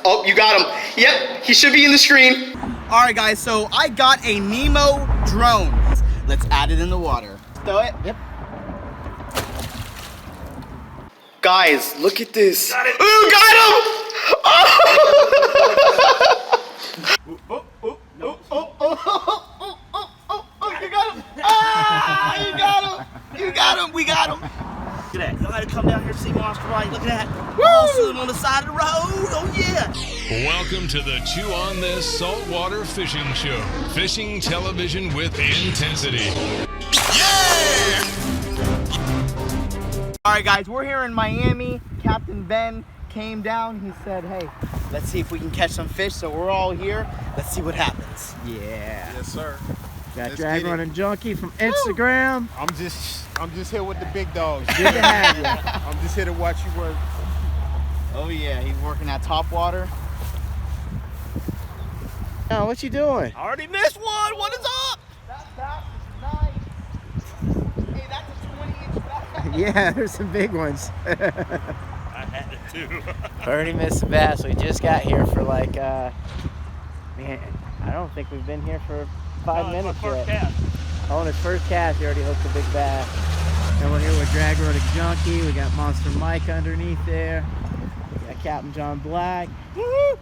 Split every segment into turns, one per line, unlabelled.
Oh, you got him. Yep, he should be in the screen. All right, guys, so I got a Nemo drone. Let's add it in the water. Throw it. Yep. Guys, look at this. Got it. Ooh, got him! Oh! You got him! Ah, you got him! You got him! We got him! Look at that. Y'all gotta come down here and see Monster Right. Look at that. Woo! On the side of the road. Oh, yeah.
Welcome to the Chew on This Saltwater Fishing Show. Fishing television with intensity.
Yeah! All right, guys, we're here in Miami. Captain Ben came down. He said, hey, let's see if we can catch some fish. So we're all here. Let's see what happens.
Yeah.
Yes, sir.
Got Drag Running Junkie from Instagram.
I'm just here with the big dogs.
Good to have you.
I'm just here to watch you work.
Oh yeah, he's working at top water.
Oh, what you doing?
I already missed one. What is up? That bass is nice. Hey, that's a 20-inch bass.
Yeah, there's some big ones.
I had it too.
Already missed the bass. We just got here for like, man, I don't think we've been here for 5 minutes yet.
Cast.
Oh, on his first cast, he already hooked a big bass. And we're here with Drag Running Junkie. We got Monster Mike underneath there. We got Captain John Black. Woo-hoo!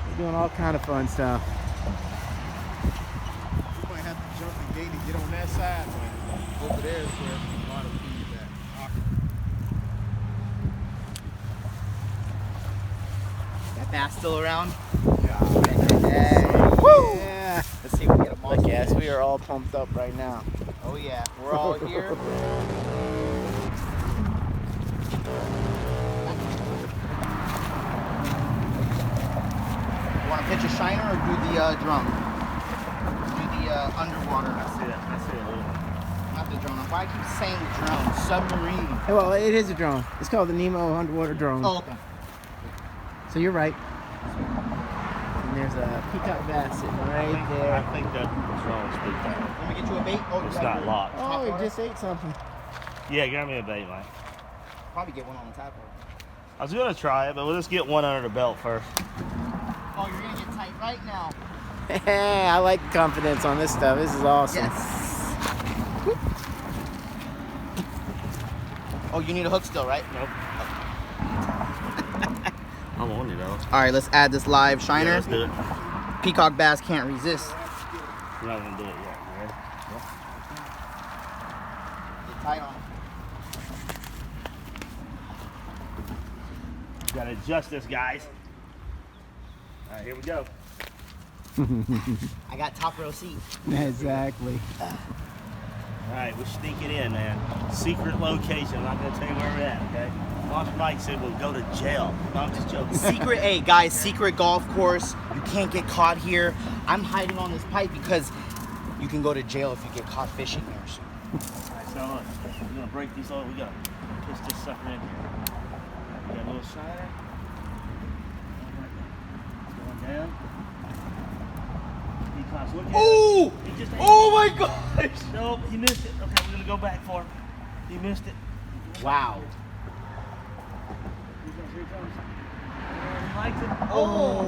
We're doing all kind of fun stuff.
You might have to jump the gate and get on that side, man. Over there is where a lot of people at.
That bass still around?
Yeah. Woo! Yeah.
Let's see if we get a monster.
I guess we are all pumped up right now.
Oh yeah, we're all here. You want to pitch a shiner or do the drum? Do the underwater.
I see it a little.
Not the drone. Why I keep saying drone? Submarine.
Hey, well, it is a drone. It's called the Nemo underwater drone.
Oh, okay.
So you're right. And there's a peacock bass sitting right there.
I think that drone is peacock.
Let me get you a bait. Oh,
It's not locked.
Oh, he just ate something.
Yeah, grab me a bait, man.
Probably get one on the tap.
I was gonna try it, but we'll just get one under the belt first.
Oh, you're gonna get tight right now.
I like confidence on this stuff. This is awesome.
Yes. Oh, you need a hook still, right?
Nope. I'm on you though.
All right, let's add this live shiner.
Yeah, let's do it.
Peacock bass can't resist.
We're not gonna do it yet. You ready?
Get tight on it.
Gotta adjust this, guys. All right, here we go.
I got top row seat.
Exactly.
All right, we're sneaking in, man. Secret location. I'm not gonna tell you where we're at, okay? Monster Mike said we'll go to jail. No, I'm just joking.
Secret, hey guys, secret golf course. You can't get caught here. I'm hiding on this pipe because you can go to jail if you get caught fishing here. So.
All right, so look, we're gonna break these over. We gotta push this sucker in here. We got a little shiner. It's going down. Peacock's looking.
Oh!
He just ate
Oh my gosh!
No, he missed it. Okay, we're gonna go back for it. He missed it.
Wow.
Here he comes. He likes it.
Oh.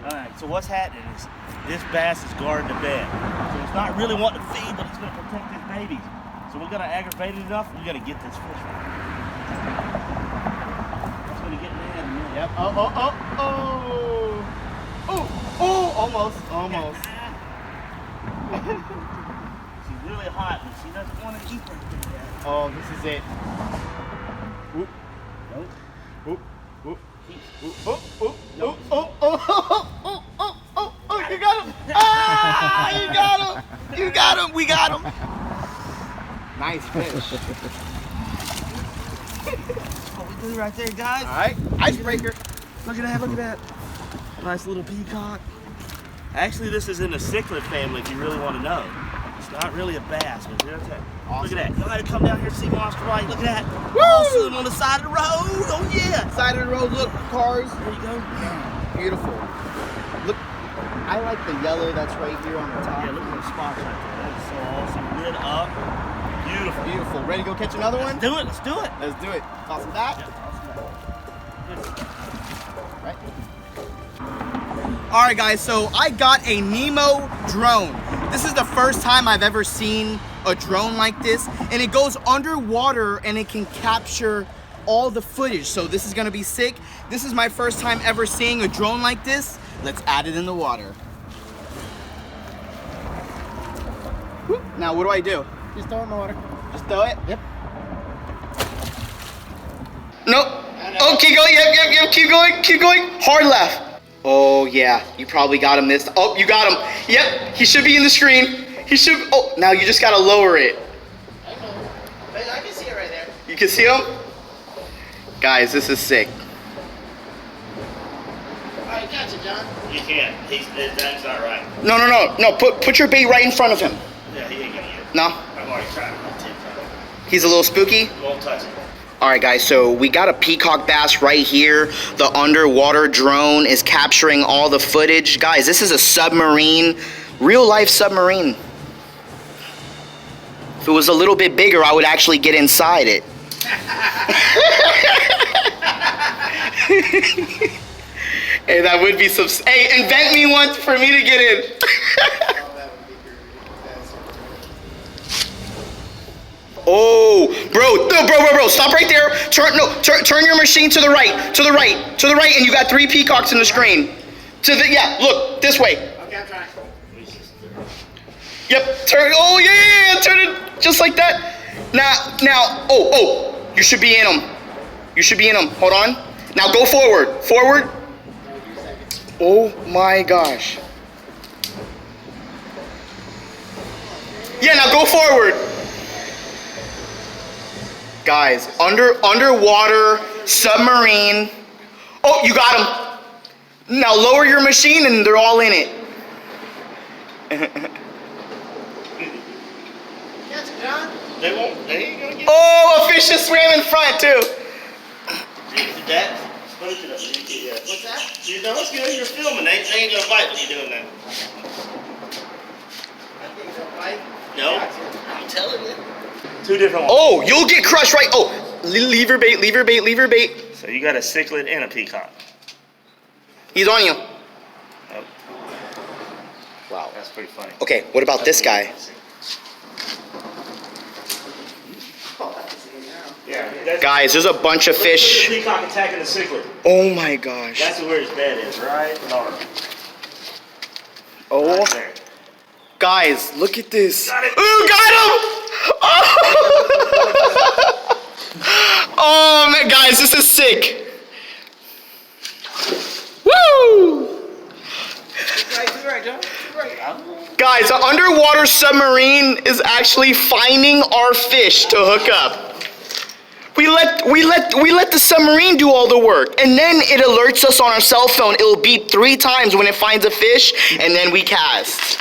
All right, so what's happening is this bass is guarding the bed. So it's not really wanting to feed, but it's gonna protect his babies. So we're gonna aggravate it enough, we gotta get this fish right. It's gonna get mad in a minute.
Yep. Oh, oh, oh, oh. Oh, oh, almost, almost.
She's really hot, but she doesn't want to eat right there yet.
Oh, this is it. Oop.
Nope.
Oop. Oop. Oop. Oop. Oop. Nope. Oh, oh, oh, oh, oh, oh, oh, you got him. Ah, you got him. You got him. We got him. Nice fish.
That's what we do right there, guys.
All right, icebreaker.
Look at that, look at that. Nice little peacock. Actually, this is in the cichlid family if you really want to know. It's not really a bass, but here's that.
Awesome.
Look at that. Y'all gotta come down here and see Monster Right. Look at that.
Woo!
Awesome on the side of the road. Oh, yeah.
Side of the road, look, cars.
There you go.
Beautiful. Look, I like the yellow that's right here on the top.
Yeah, look at those spots right there. That is so awesome. Lit up. Beautiful.
Beautiful. Ready to go catch another one?
Let's do it. Let's do it.
Let's do it. Toss it back.
Yeah, toss it back. Good.
All right, guys, so I got a Nemo drone. This is the first time I've ever seen a drone like this, and it goes underwater and it can capture all the footage. So this is gonna be sick. This is my first time ever seeing a drone like this. Let's add it in the water. Whoop. Now, what do I do?
Just throw it in the water.
Just throw it?
Yep.
Nope. Oh, keep going. Yep. Keep going. Hard left. Oh, yeah. You probably got him this. Oh, you got him. Yep. He should be in the screen. He should. Oh, now you just got to lower it.
I can see it right there.
You can see him? Guys, this is sick.
Alright, got you, John.
You can't. That's not right.
No. Put your bait right in front of him.
Yeah, he ain't gonna get it.
No?
I've already tried it.
He's a little spooky?
Won't touch it.
All right, guys, so we got a peacock bass right here. The underwater drone is capturing all the footage. Guys, this is a submarine, real life submarine. If it was a little bit bigger, I would actually get inside it. Hey, that would be some, hey, invent me one for me to get in. Oh, bro, stop right there. Turn your machine to the right, and you got 3 peacocks in the screen. Yeah, look, this way.
Okay, I'm trying.
Yep, turn, oh yeah, turn it just like that. Now, oh, you should be in them. Hold on. Now go forward. Oh my gosh. Yeah, now go forward. Guys, underwater submarine. Oh, you got them. Now lower your machine and they're all in it.
Yes, John.
They ain't gonna get
Oh, a fish just swam in front too.
that. What's that? You know, it's good. You're filming. They ain't gonna bite when you're doing that.
I think they'll bite.
No, I'm telling you. 2 different ones.
Oh, you'll get crushed right. Oh, leave your bait.
So you got a cichlid and a peacock.
He's on you.
Oh,
Wow.
that's pretty funny.
Okay, what about this guy?
Yeah, that's
Guys, there's a bunch of
Look
fish.
at the peacock attacking the cichlid.
Oh my gosh.
That's where his bed is, right? North.
Oh,
Right there.
guys, look at this.
Got it.
Ooh, got him! Oh man, guys, this is sick. Woo!
Right, John. Right.
Guys, an underwater submarine is actually finding our fish to hook up. We let the submarine do all the work, and then it alerts us on our cell phone. It'll beep 3 times when it finds a fish, and then we cast.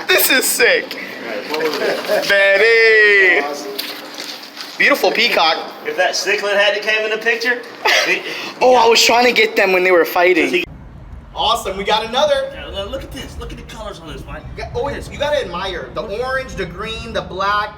This is sick. Betty. Beautiful peacock.
If that cichlid hadn't came in the picture,
Oh, I was trying to get them when they were fighting. Awesome, we got another.
Now, look at this. Look at the colors on this, Mike.
Oh, you gotta admire the orange, the green, the black.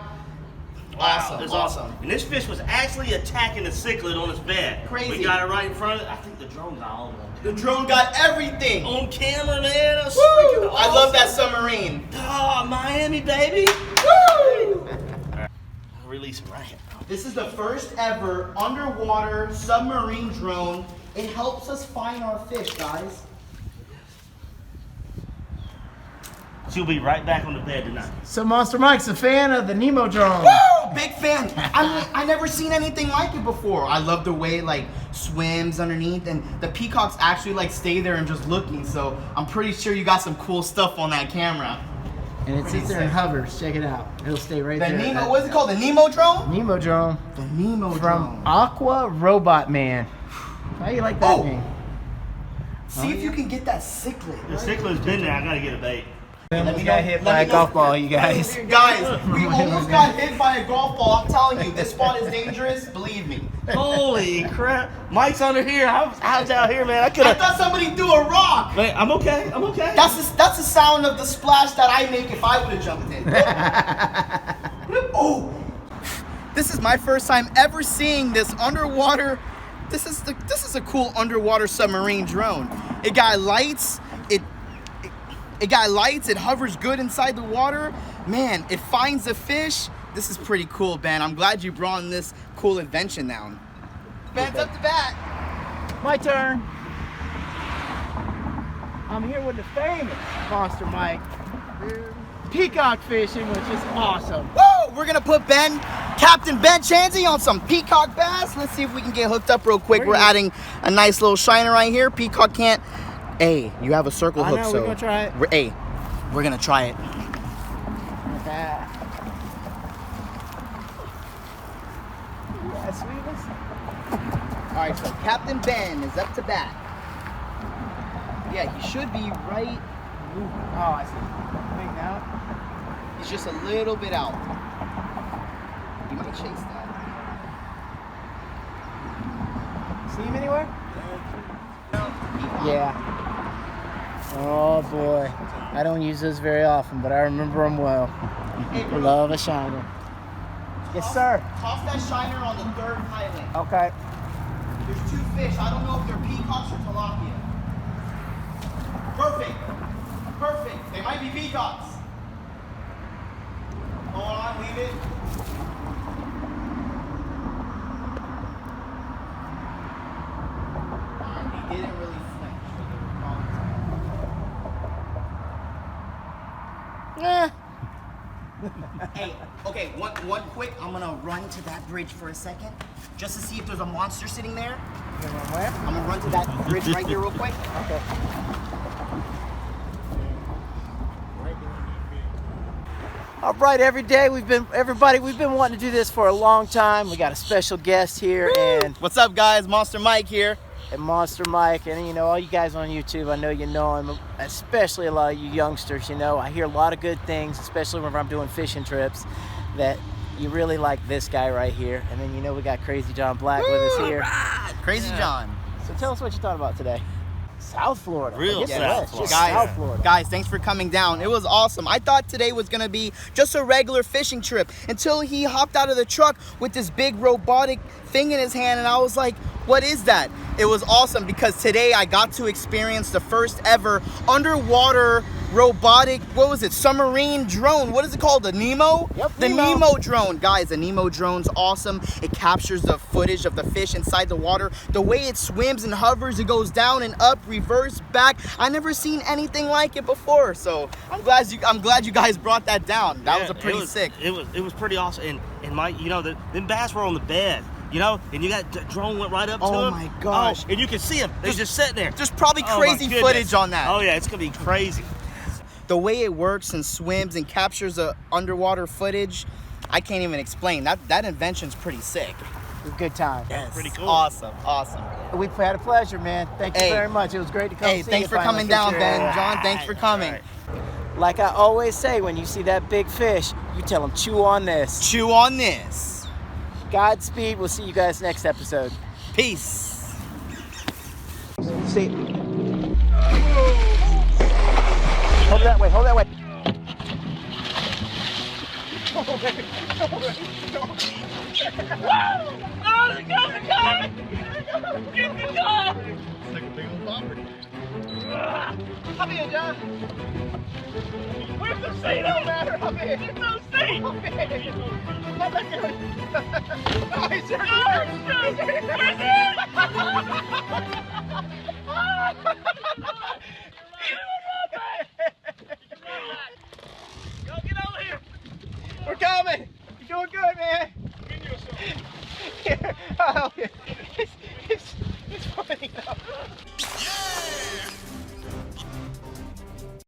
Wow, it's
Awesome.
And this fish was actually attacking the cichlid on his bed.
Crazy.
We got it right in front of it. I think the drone got all of them.
The drone got everything.
On camera, man. That's
Woo!
freaking
I love that
awesome.
submarine.
Oh, Miami, baby.
Woo!
I'll release him right here.
This is the first ever underwater submarine drone. It helps us find our fish, guys.
She'll be right back on the bed tonight.
So Monster Mike's a fan of the Nemo drone.
Woo! Big fan. I never seen anything like it before. I love the way it like swims underneath, and the peacocks actually like stay there and just looking. So I'm pretty sure you got some cool stuff on that camera.
And it sits there and hovers. Check it out. It'll stay right
The
there.
Nemo, what is it called? The Nemo drone?
Nemo drone
The Nemo
from
drone.
Aquarobotman. How you like that
Oh.
name?
See if you can get that cichlid.
The cichlid's been there. I gotta get a bait.
We got hit by a golf ball, you guys.
Guys, we almost got hit by a golf ball. I'm telling you, this spot is dangerous. Believe me.
Holy crap. Mike's under here. How's out here, man? I
I
could've.
thought somebody threw a rock.
Man, I'm okay. I'm okay.
That's the sound of the splash that I make if I would have jumped in. Oh, this is my first time ever seeing this underwater This is a cool underwater submarine drone. It got lights. It got lights. It hovers good inside the water. Man, it finds the fish. This is pretty cool, Ben. I'm glad you brought in this cool invention down. Ben's up to bat.
My turn. I'm here with the famous Monster Mike. Peacock fishing, which is awesome.
Woo! We're gonna put Captain Ben Chancey on some peacock bass. Let's see if we can get hooked up real quick. We're adding a nice little shiner right here. Peacock can't. Hey, you have a circle hook,
know,
so
we're gonna try it.
We're gonna try it.
Yeah, sweetness.
All right, so Captain Ben is up to bat. Yeah, he should be right.
Oh, I see. Big now.
He's just a little bit out. He might chase that.
See him anywhere? Yeah. Oh boy. I don't use those very often, but I remember them well.
Hey, bro,
Love a shiner. Yes, sir.
toss that shiner on the third piling.
Okay.
There's 2 fish. I don't know if they're peacocks or tilapia. Perfect. Perfect. They might be peacocks. Hold on, leave it. He didn't really flinch.
Yeah.
Hey, okay, one quick. I'm gonna run to that bridge for a second, just to see if there's a monster sitting there.
You gonna run where?
I'm gonna run to that bridge right here real quick.
Okay. All right, everybody, we've been wanting to do this for a long time. We got a special guest here, and
What's up, guys? Monster Mike here.
Monster Mike, and you know, all you guys on YouTube, I know you know him, especially a lot of you youngsters. You know, I hear a lot of good things, especially whenever I'm doing fishing trips, that you really like this guy right here. And then, you know, we got Crazy John Black with us here.
Crazy John.
So tell us what you thought about today. South Florida.
Real
I guess
South
West,
Florida.
just South
Guys,
Florida.
guys, thanks for coming down. It was awesome. I thought today was gonna be just a regular fishing trip until he hopped out of the truck with this big robotic thing in his hand, and I was like, what is that? It was awesome because today I got to experience the first ever underwater robotic, what was it, submarine drone. What is it called? The Nemo?
Yep,
the
Nemo.
Nemo drone. Guys, the Nemo drone's awesome. It captures the footage of the fish inside the water. The way it swims and hovers, it goes down and up, reverse, back. I never seen anything like it before. So I'm glad you guys brought that down. That was a pretty sick.
It was pretty awesome. And Mike, you know, them bass were on the bed. You know, and you got the drone went right up to
Oh
them.
my gosh.
Oh, and you can see them. They're just sitting there.
There's probably
Oh my
crazy
goodness.
footage on that.
Oh yeah, it's gonna be crazy.
The way it works and swims and captures the underwater footage, I can't even explain. That invention's pretty sick.
It was a good time.
Yes.
Pretty cool.
Awesome.
We had a pleasure, man. Thank you
Hey.
very much. It was great to come
Hey,
see
thanks
you
for
finally.
coming down,
Appreciate
Ben.
it.
John, thanks for coming.
All right.
Like I always say, when you see that big fish, you tell them, chew on this.
Chew on this.
Godspeed. We'll see you guys next episode.
Peace.
See. Hold it that way. Hold that way.
Come here, John. Where's the seat? Don't matter. Come here. There's no seat. Come here. Oh, he's your We're coming. You're doing good, man. Here. Oh, yeah.